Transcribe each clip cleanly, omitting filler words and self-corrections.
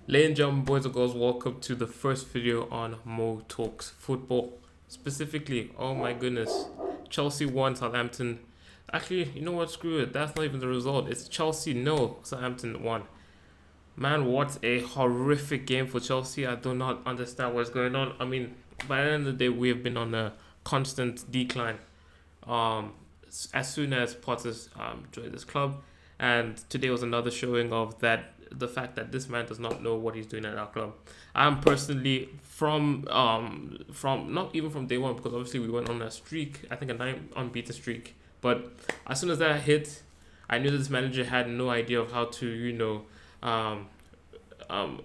Ladies and gentlemen, boys and girls, welcome to the first video on Mo Talks Football. Specifically, oh my goodness, Chelsea won, Southampton. Actually, you know what? Screw it. That's not even the result. It's Chelsea no, Southampton won. Man, what a horrific game for Chelsea. I do not understand what's going on. I mean, by the end of the day, we have been on a constant decline. Um, as soon as Potter's joined this club, and today was another showing of that the fact that this man does not know what he's doing at our club. I'm personally from not even from day one, because obviously we went on a streak, I think a 9 unbeaten streak. But as soon as that hit, I knew that this manager had no idea of how to um,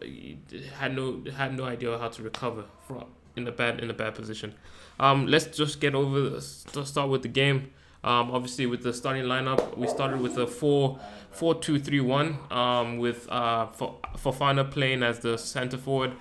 he had no idea how to recover from in a bad position. Let's just get over. Let's start with the game. Obviously, with the starting lineup, we started with a 4-2-3-1. With Fofana playing as the center forward.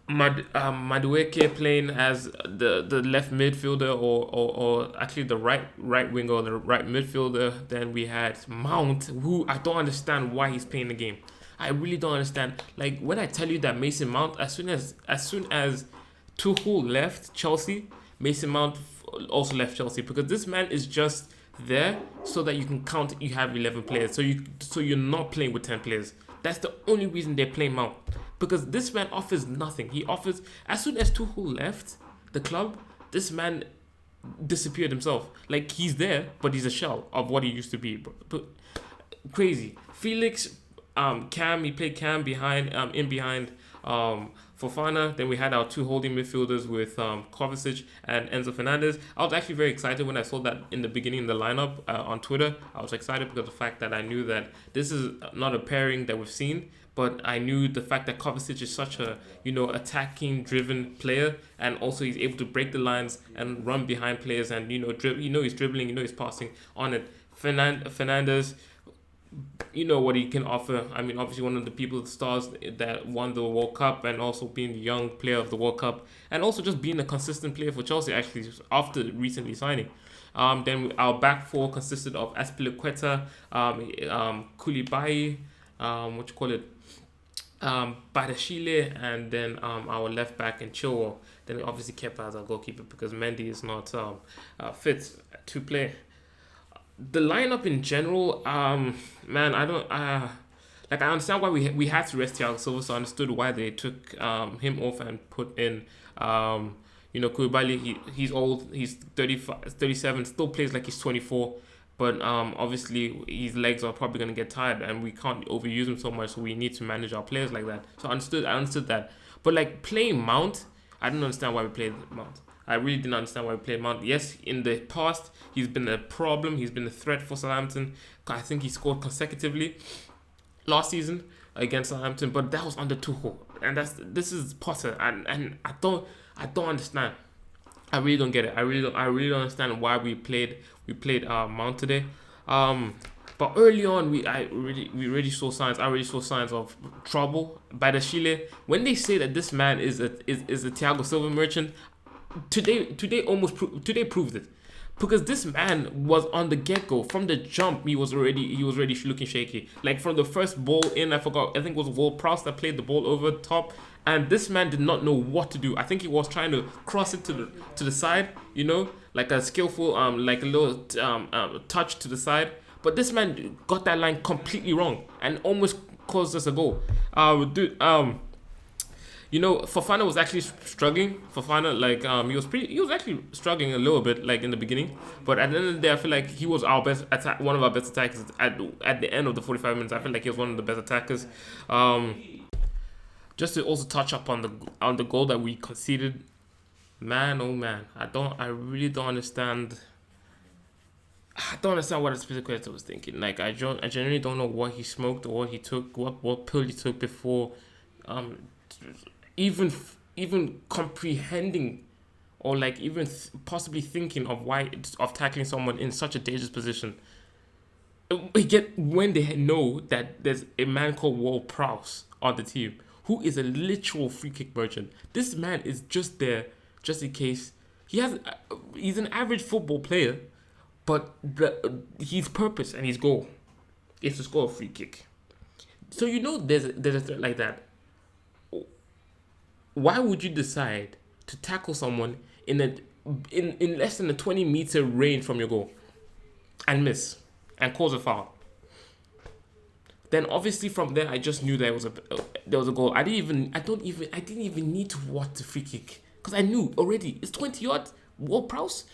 Madueke playing as the left midfielder, or actually the right winger or the right midfielder. Then we had Mount, who I don't understand why he's playing the game. I really don't understand. Like, when I tell you that Mason Mount, as soon as Tuchel left Chelsea, Mason Mount also left Chelsea, because this man is just there so that you can count you have 11 players. So you're not playing with 10 players. That's the only reason they're playing Mount, because this man offers nothing. He offers, as soon as Tuchel left the club, this man disappeared himself. Like, he's there, but he's a shell of what he used to be. But crazy. Felix, Cam, he played Cam behind Fofana. Then we had our two holding midfielders with Kovacic and Enzo Fernandez. I was actually very excited when I saw that in the beginning in the lineup on Twitter. I was excited because of the fact that I knew that this is not a pairing that we've seen, but I knew the fact that Kovacic is such a attacking driven player, and also he's able to break the lines and run behind players, and he's dribbling, he's passing on it. Fernandez, you know what he can offer. I mean, obviously one of the stars that won the World Cup, and also being the young player of the World Cup, and also just being a consistent player for Chelsea actually after recently signing. Then our back four consisted of Aspilicueta, Koulibaly, Badashile, and then our left back in Chilwell. Then we obviously kept as our goalkeeper because Mendy is not fit to play. The lineup in general, man, I don't like. I understand why we had to rest Thiago Silva, so I understood why they took him off and put in Koulibaly. He's old. He's 35, 37. Still plays like he's 24. But obviously his legs are probably gonna get tired, and we can't overuse him so much. So we need to manage our players like that. So I understood that. But like, playing Mount, I didn't understand why we played Mount. I really didn't understand why we played Mount. Yes, in the past, he's been a problem. He's been a threat for Southampton. I think he scored consecutively last season against Southampton, but that was under Tuchel, and this is Potter, and I don't understand. I really don't get it. I really don't understand why we played Mount today. But early on, I really saw signs. I already saw signs of trouble by the Chile. When they say that this man is a Thiago Silva merchant, today proved it, because this man was on the get-go from the jump. He was already looking shaky. Like, from the first ball in, I think it was ward-prowse that played the ball over the top, and this man did not know what to do. I think he was trying to cross it to the side, like a skillful like a little touch to the side, but this man got that line completely wrong and almost caused us a goal. Fofana was actually struggling. Fofana, like, he was actually struggling a little bit, like, in the beginning. But at the end of the day, I feel like he was one of our best attackers at the end of the 45 minutes. I feel like he was one of the best attackers. Just to also touch up on the goal that we conceded, man, oh man, I really don't understand. I don't understand what Aspilicueta was thinking. Like, I genuinely don't know what he smoked or what he took, what pill he took before, even comprehending, or like even possibly thinking of tackling someone in such a dangerous position. When they know that there's a man called ward-prowse on the team, who is a literal free kick merchant. This man is just there just in case. He's an average football player, but his purpose and his goal is to score a free kick. So there's a threat like that. Why would you decide to tackle someone in less than a 20-meter range from your goal and miss and cause a foul? Then obviously from there I just knew there was a goal. I didn't even need to watch the free kick because I knew already it's 20 yards. Ward-prowse,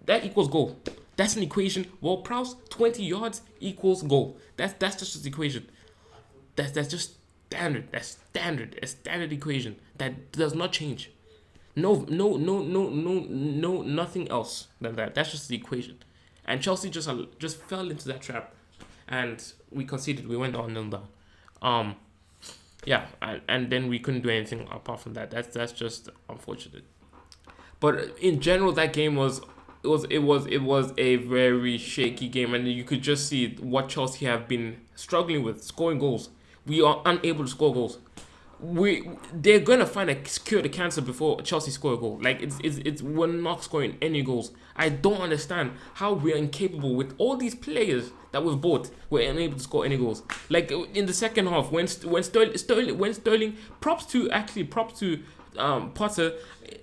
that equals goal. That's an equation. Ward-prowse, 20 yards equals goal. That's just an equation. That's just standard. That's standard. A standard equation that does not change. No, nothing else than that. That's just the equation. And Chelsea just fell into that trap, and we conceded. We went on 0 down. Yeah, and then we couldn't do anything apart from that. That's just unfortunate. But in general, that game was a very shaky game, and you could just see what Chelsea have been struggling with, scoring goals. We are unable to score goals. They're gonna find a cure to cancer before Chelsea score a goal. Like it's we're not scoring any goals. I don't understand how we're incapable with all these players that we've bought. We're unable to score any goals. Like in the second half, when Sterling, props to Potter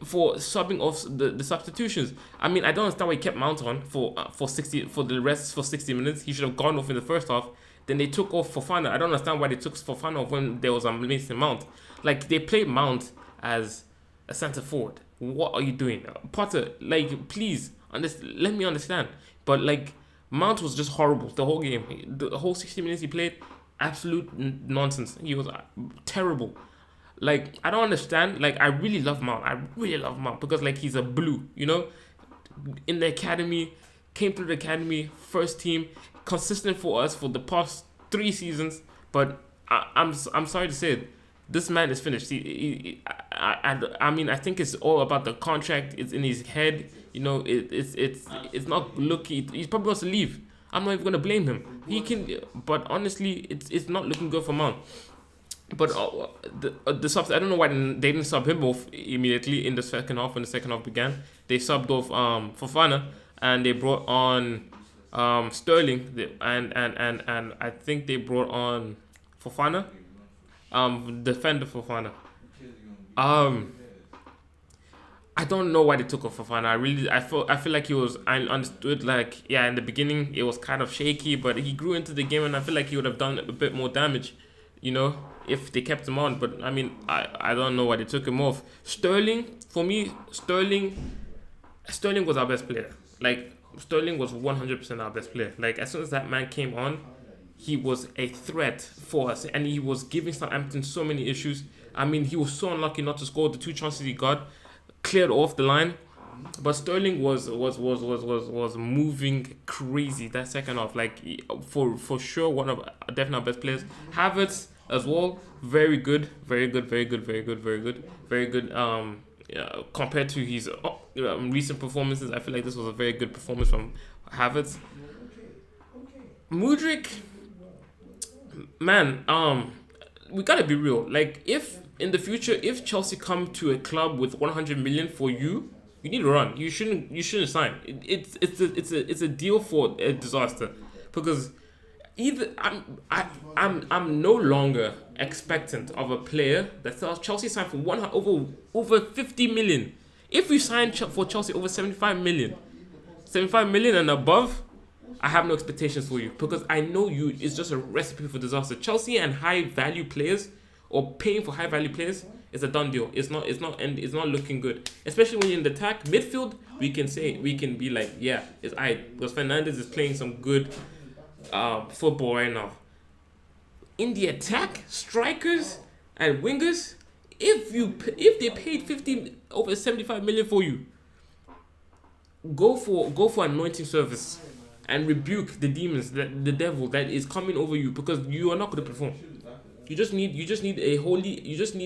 for subbing off the substitutions. I mean, I don't understand why he kept Mount on for 60 minutes. He should have gone off in the first half. Then they took off Fofana. I don't understand why they took Fofana off when there was a Mason Mount. Like, they played Mount as a centre forward. What are you doing? Potter, like, please, let me understand. But, like, Mount was just horrible the whole game. The whole 60 minutes he played, absolute nonsense. He was terrible. Like, I don't understand. Like, I really love Mount because, like, he's a blue, in the academy, came through the academy, first team, consistent for us for the past 3 seasons. But I'm sorry to say it, this man is finished. I mean, I think it's all about the contract. It's in his head. It's not looking. He probably wants to leave. I'm not even gonna blame him. He can, but honestly, it's not looking good for Mount. But the subs, I don't know why they didn't sub him off immediately in the second half when the second half began. They subbed off Fofana and they brought on Sterling and I think they brought on Fofana, defender Fofana. I don't know why they took off Fofana. I feel like I understood, like, yeah, in the beginning it was kind of shaky, but he grew into the game and I feel like he would have done a bit more damage, if they kept him on. But I mean, I don't know why they took him off. Sterling, for me, Sterling was our best player. Like, Sterling was 100% our best player. Like, as soon as that man came on, he was a threat for us, and he was giving Southampton so many issues. I mean, he was so unlucky not to score. The 2 chances he got cleared off the line, but Sterling was moving crazy that second half. Like, for sure, one of definitely our best players. Havertz as well, very good. Compared to his recent performances, I feel like this was a very good performance from Havertz. Mudryk, man, we gotta be real. Like, if in the future, if Chelsea come to a club with 100 million for you need to run. You shouldn't sign. It's a deal for a disaster, because either I'm no longer expectant of a player that Chelsea signed for over 50 million. If we sign for Chelsea over 75 million and above, I have no expectations for you, because I know it's just a recipe for disaster. Chelsea and high value players, or paying for high value players, is a done deal. It's not looking good, especially when you're in the attack. Midfield, we can be like, yeah, it's alright, because Fernandes is playing some good football right now. In the attack, strikers and wingers, if they paid over 75 million for you, go for anointing service and rebuke the demons, the devil that is coming over you, because you are not going to perform. You just need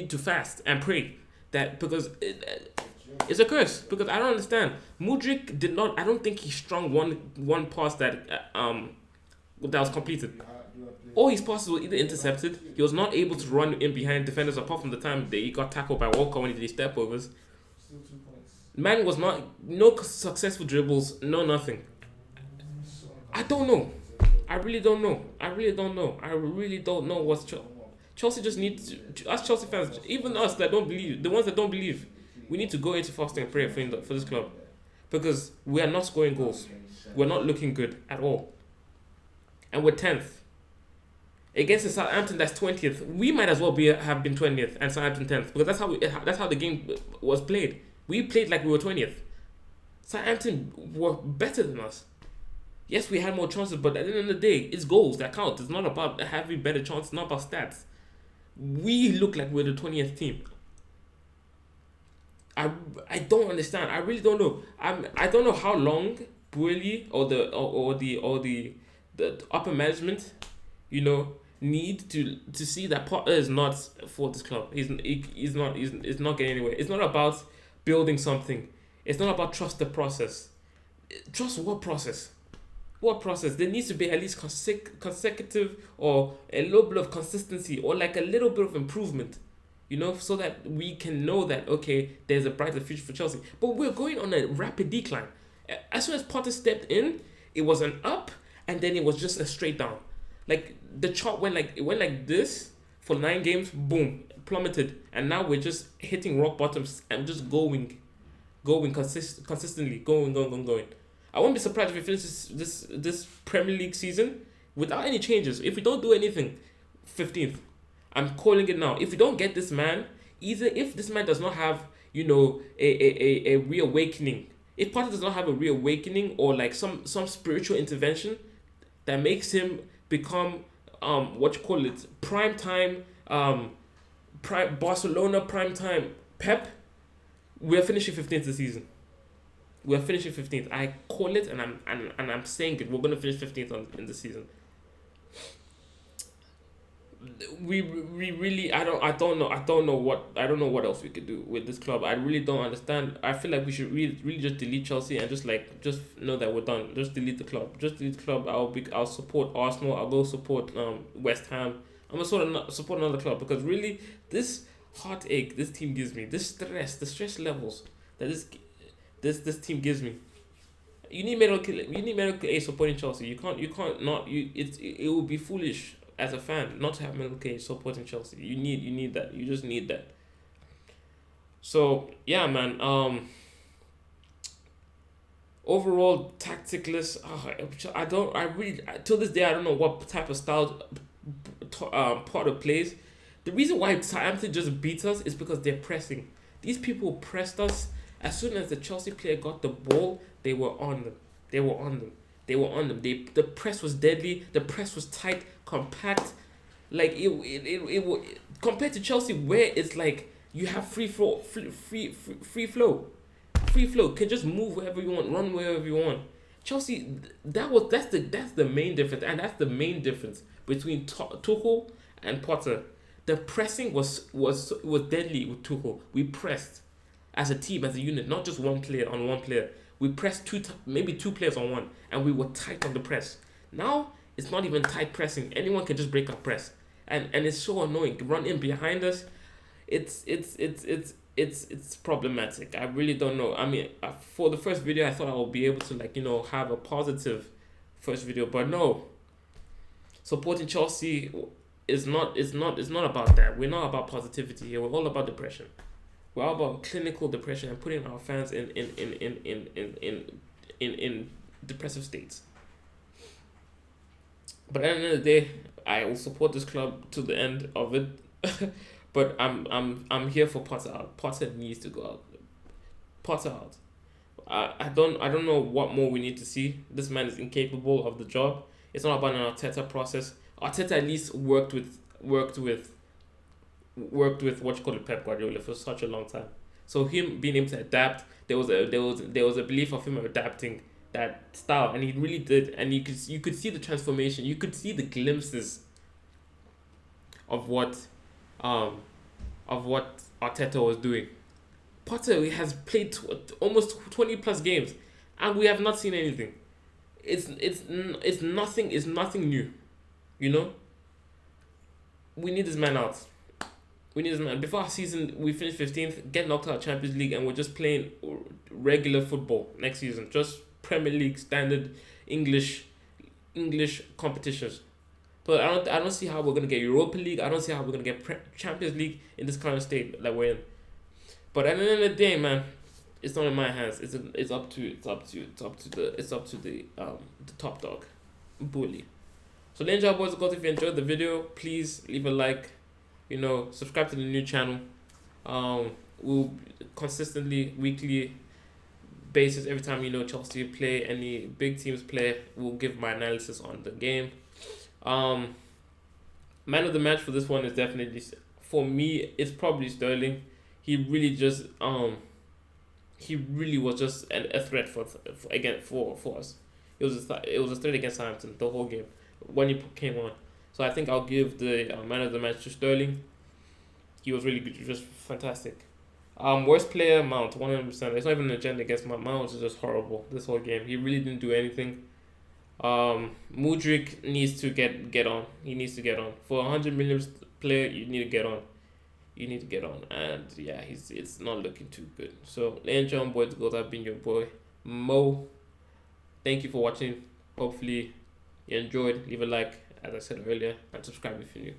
to fast and pray that, because it's a curse. Because I don't understand. Mudryk I don't think he strung one pass that was completed. All his passes were either intercepted. He was not able to run in behind defenders, apart from the time that he got tackled by Walker when he did his step overs. Man was no successful dribbles, no nothing. I don't know. I really don't know. I really don't know. I really don't know what's Chelsea just needs to, us Chelsea fans, even us that don't believe, the ones that don't believe, we need to go into fasting and prayer for this club because we are not scoring goals. We're not looking good at all, and we're 10th against the Southampton that's 20th. We might as well have been 20th and Southampton 10th because that's how the game was played. We played like we were 20th. Southampton were better than us. Yes, we had more chances, but at the end of the day, it's goals that count. It's not about having better chances. It's not about stats. We look like we're the 20th team. I don't understand. I really don't know. I don't know how long Bully or the upper management, need to see that Potter is not for this club. He's not getting anywhere. It's not about building something. It's not about trust the process. Trust what process? What process? There needs to be at least consecutive or a little bit of consistency or like a little bit of improvement, so that we can know that, okay, there's a brighter future for Chelsea. But we're going on a rapid decline. As soon as Potter stepped in, it was an up and then it was just a straight down. Like the chart went like this for 9 games, boom, plummeted, and now we're just hitting rock bottoms and just going consistently, going. I won't be surprised if we finish this Premier League season without any changes. If we don't do anything, 15th. I'm calling it now. If we don't get this man, either if this man does not have, a reawakening, if Potter does not have a reawakening or like some spiritual intervention that makes him become prime time, Barcelona prime time Pep, we're finishing 15th this season. We're finishing 15th. I call it, and I'm saying it. We're gonna finish 15th in the season. We really I don't know what else we could do with this club. I really don't understand. I feel like we should really just delete Chelsea and just know that we're done. Just delete the club. Just delete the club. I'll support Arsenal. I'll go support West Ham. I'm gonna support another club because really this heartache this team gives me, the stress levels that this team gives me. You need medical aid supporting Chelsea. You can't not it would be foolish as a fan not to have medical aid supporting Chelsea. You need that. You just need that. So yeah, man. Overall tacticless. Till this day I don't know what type of style Potter plays. The reason why Southampton just beats us is because they're pressing. These people pressed us. As soon as the Chelsea player got the ball, they were on them. The press was deadly. The press was tight, compact. Like it compared to Chelsea, where it's like you have free flow. Can just move wherever you want, run wherever you want. Chelsea, that's the main difference, and that's the main difference between Tuchel and Potter. The pressing was deadly with Tuchel. We pressed as a team, as a unit, not just one player on one player. We pressed maybe two players on one, and we were tight on the press. Now it's not even tight pressing. Anyone can just break our press, and it's so annoying. Run in behind us, it's problematic. I really don't know. I mean, for the first video, I thought I would be able to have a positive first video, but no. Supporting Chelsea is not about that. We're not about positivity here. We're all about depression. We're all about clinical depression and putting our fans in depressive states. But at the end of the day, I will support this club to the end of it. But I'm here for Potter out. Potter needs to go out. Potter out. I don't know what more we need to see. This man is incapable of the job. It's not about an Arteta process. Arteta at least worked with Pep Guardiola for such a long time. So him being able to adapt, there was a belief of him adapting that style, and he really did. And you could see the transformation. You could see the glimpses of what Arteta was doing. Potter has played almost 20 plus games, and we have not seen anything. It's nothing new, We need this man out. Before our season, we finish 15th, get knocked out of Champions League, and we're just playing regular football next season. Just Premier League standard English English competitions. But I don't see how we're gonna get Europa League. I don't see how we're gonna get Champions League in this current state that we're in. But at the end of the day, man, it's not in my hands. It's up to the top dog, bully. So then, y'all boys and girls, if you enjoyed the video, please leave a like. Subscribe to the new channel. We'll consistently, weekly basis, every time Chelsea play, any big teams play, we'll give my analysis on the game. Man of the match for this one is definitely, for me, it's probably Sterling. He really was just a threat for us. It was a threat against Southampton the whole game when he came on. So I think I'll give the man of the match to Sterling. He was really good, just fantastic. Worst player, Mount, 100%. There's not even an agenda against Mount. Mount was just horrible this whole game. He really didn't do anything. Mudryk needs to get on. He needs to get on. For 100 million player, you need to get on. And yeah, it's not looking too good. So, ladies and gentlemen, boys and girls, I've been your boy Mo. Thank you for watching. Hopefully you enjoyed. Leave a like, as I said earlier, and subscribe if you're new.